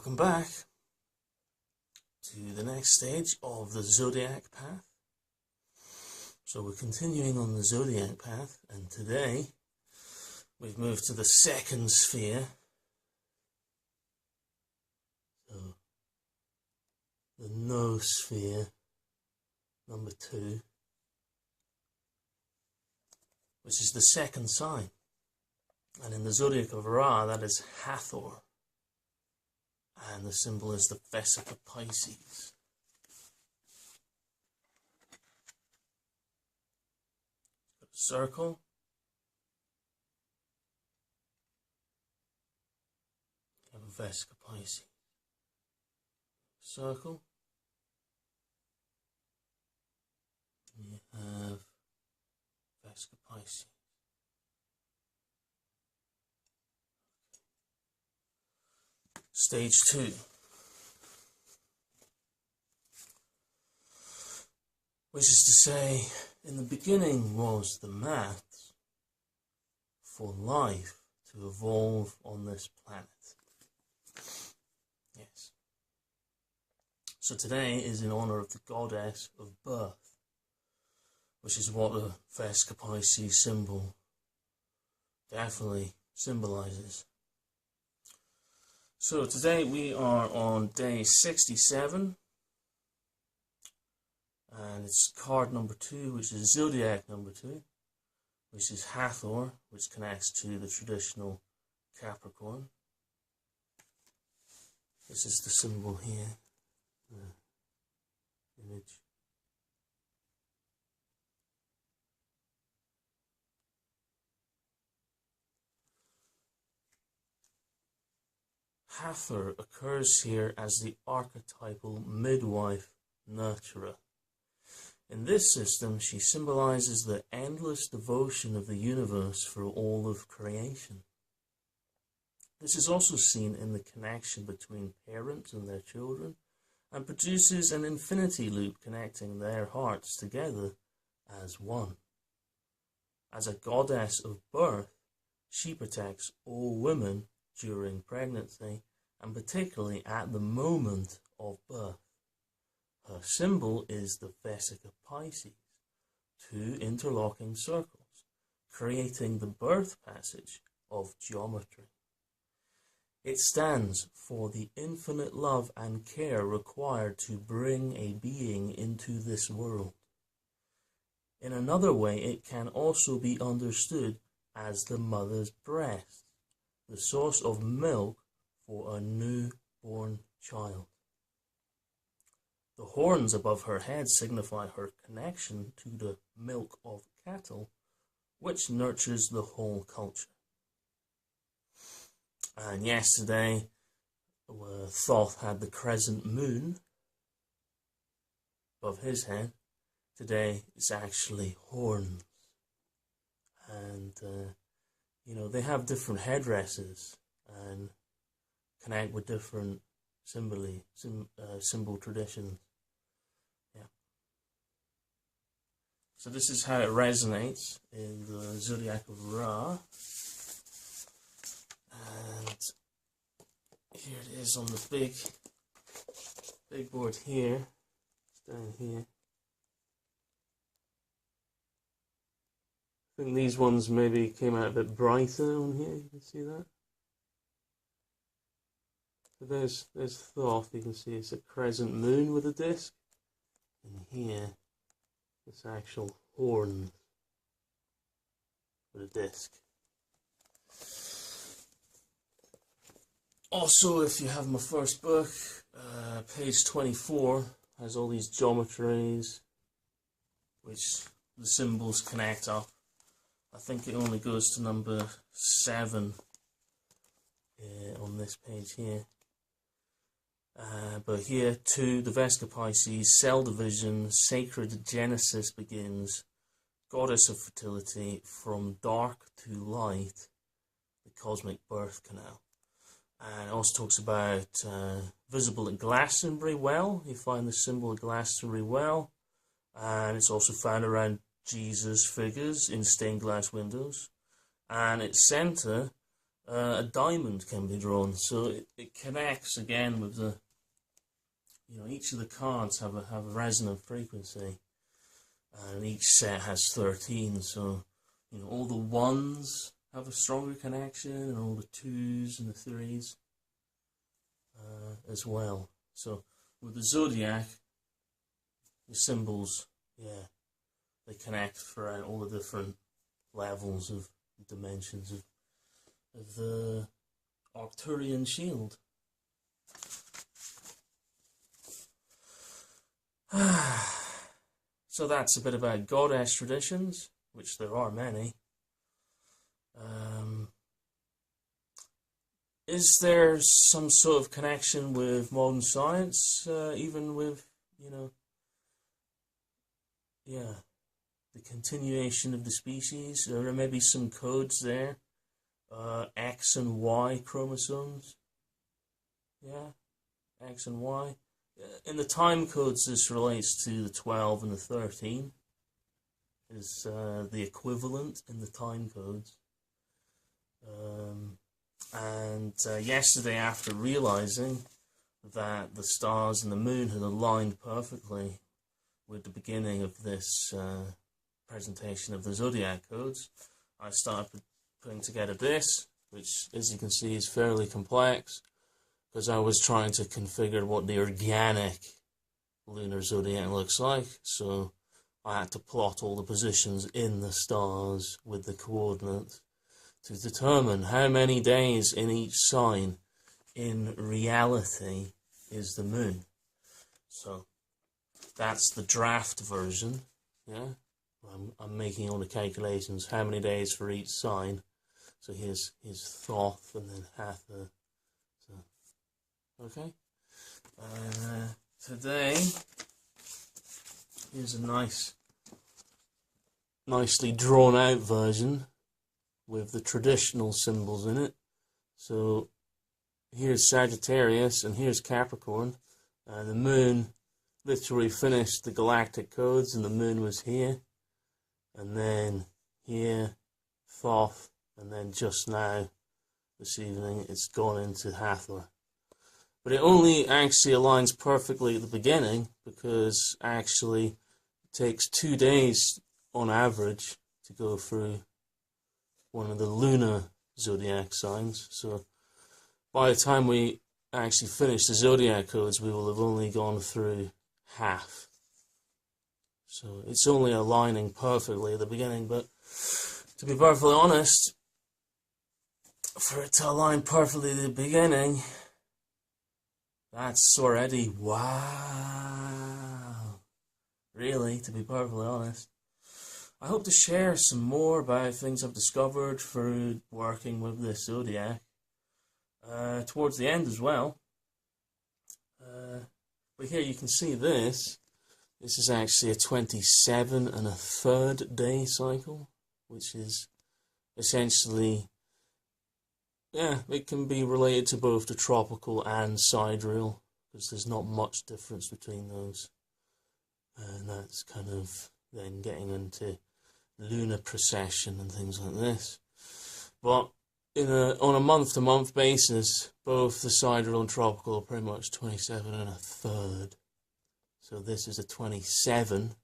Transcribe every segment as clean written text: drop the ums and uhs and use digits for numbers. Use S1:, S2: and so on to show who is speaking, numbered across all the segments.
S1: Welcome back to the next stage of the Zodiac path. So we're continuing on the Zodiac path, and today we've moved to the second sphere. So the noosphere, number 2, which is the second sign. And in the Zodiac of Ra, that is Hathor. And the symbol is the vesica Pisces. Got a circle. You have a vesica Pisces. Circle. And you have vesica Pisces. Stage 2. Which is to say, in the beginning was the maths for life to evolve on this planet. Yes. So today is in honor of the goddess of birth, which is what the vesica Pisces symbol definitely symbolizes. So today we are on day 67, and it's card number 2, which is Zodiac number 2, which is Hathor, which connects to the traditional Capricorn. This is the symbol here, the image. Hathor occurs here as the archetypal midwife nurturer. In this system, she symbolizes the endless devotion of the universe for all of creation. This is also seen in the connection between parents and their children, and produces an infinity loop connecting their hearts together as one. As a goddess of birth, she protects all women during pregnancy, and particularly at the moment of birth. Her symbol is the vesica Pisces, 2 interlocking circles, creating the birth passage of geometry. It stands for the infinite love and care required to bring a being into this world. In another way, it can also be understood as the mother's breast, the source of milk for a newborn child. The horns above her head signify her connection to the milk of cattle, which nurtures the whole culture. And yesterday, Thoth had the crescent moon above his head. Today, it's actually horns. And they have different headdresses and connect with different symbol traditions. Yeah. So this is how it resonates in the Zodiac of Ra. And here it is on the big board here. It's down here. I think these ones maybe came out a bit brighter on here, you can see that. So there's Thoth, you can see it's a crescent moon with a disc. And here, it's actual horn with a disc. Also, if you have my first book, page 24 has all these geometries, which the symbols connect up. I think it only goes to number 7 on this page here. But here too, the vesica Pisces, cell division, sacred Genesis begins, goddess of fertility, from dark to light, the cosmic birth canal. And it also talks about visible at Glastonbury Well. You find the symbol of Glastonbury Well, and it's also found around Jesus figures in stained glass windows. And its center a diamond can be drawn. So it connects again with the, each of the cards have a resonant frequency, and each set has 13. So all the ones have a stronger connection, and all the twos and the threes as well. So with the Zodiac, the symbols, they connect throughout all the different levels of dimensions of the Arcturian shield. So that's a bit about goddess traditions, which there are many. Is there some sort of connection with modern science, even with, the continuation of the species? Or maybe some codes there, X and Y chromosomes? Yeah, X and Y. In the time codes, this relates to the 12 and the 13, is the equivalent in the time codes. And yesterday, after realizing that the stars and the moon had aligned perfectly with the beginning of this presentation of the Zodiac codes, I started putting together this, which, as you can see, is fairly complex, because I was trying to configure what the organic lunar zodiac looks like. So I had to plot all the positions in the stars with the coordinates to determine how many days in each sign in reality is the moon. So that's the draft version. I'm making all the calculations, how many days for each sign. So here's Thoth and then Hathor. Okay, today here's a nicely drawn out version with the traditional symbols in it. So here's Sagittarius and here's Capricorn. The moon literally finished the galactic codes, and the moon was here, and then here Thoth, and then just now this evening it's gone into Hathor. But it only actually aligns perfectly at the beginning, because actually it takes 2 days on average to go through one of the lunar zodiac signs. So by the time we actually finish the zodiac codes, we will have only gone through half. So it's only aligning perfectly at the beginning, but to be perfectly honest, for it to align perfectly at the beginning, that's already wow. Really, to be perfectly honest. I hope to share some more about things I've discovered through working with this Zodiac towards the end as well. But here you can see this. This is actually a 27 1/3 day cycle, which is essentially, it can be related to both the tropical and sidereal, because there's not much difference between those. And that's kind of then getting into lunar precession and things like this. But on a month-to-month basis, both the sidereal and tropical are pretty much 27 1/3. So this is a 27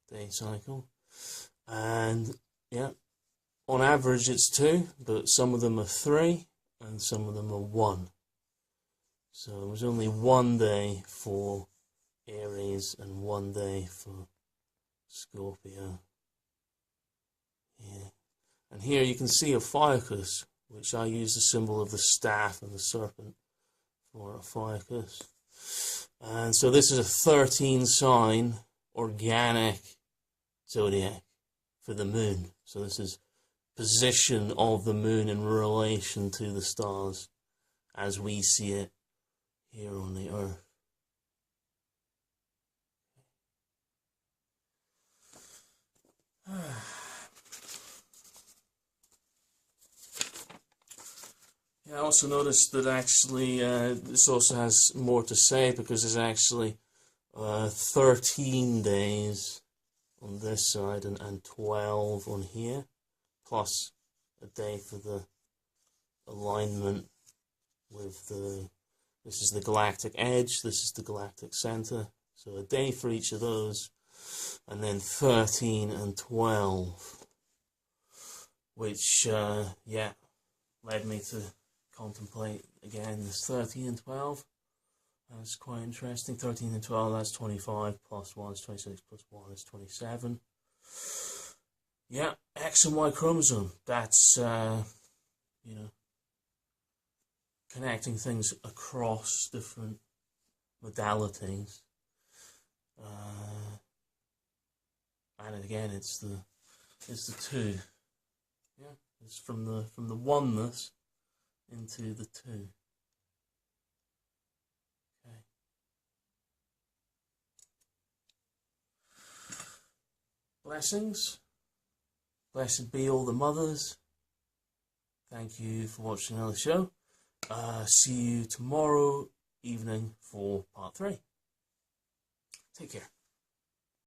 S1: day cycle. And on average it's 2, but some of them are 3 and some of them are 1. So it was only 1 day for Aries and 1 day for Scorpio. And here you can see Ophiuchus, which I use the symbol of the staff and the serpent for Ophiuchus. And so this is a 13 sign organic zodiac for the moon. So this is position of the moon in relation to the stars as we see it here on the earth. I also noticed that actually this also has more to say, because there's actually 13 days on this side and 12 on here, plus a day for the alignment with this is the galactic edge, this is the galactic center. So a day for each of those, and then 13 and 12, which, yeah, led me to contemplate again this 13 and 12. That's quite interesting. 13 and 12, that's 25, plus 1 is 26, plus 1 is 27. Yeah, X and Y chromosome, that's, you know, connecting things across different modalities. And again, it's the 2. Yeah, it's from the oneness into the 2. Okay. Blessings. Blessed be all the mothers. Thank you for watching another show. See you tomorrow evening for part 3. Take care.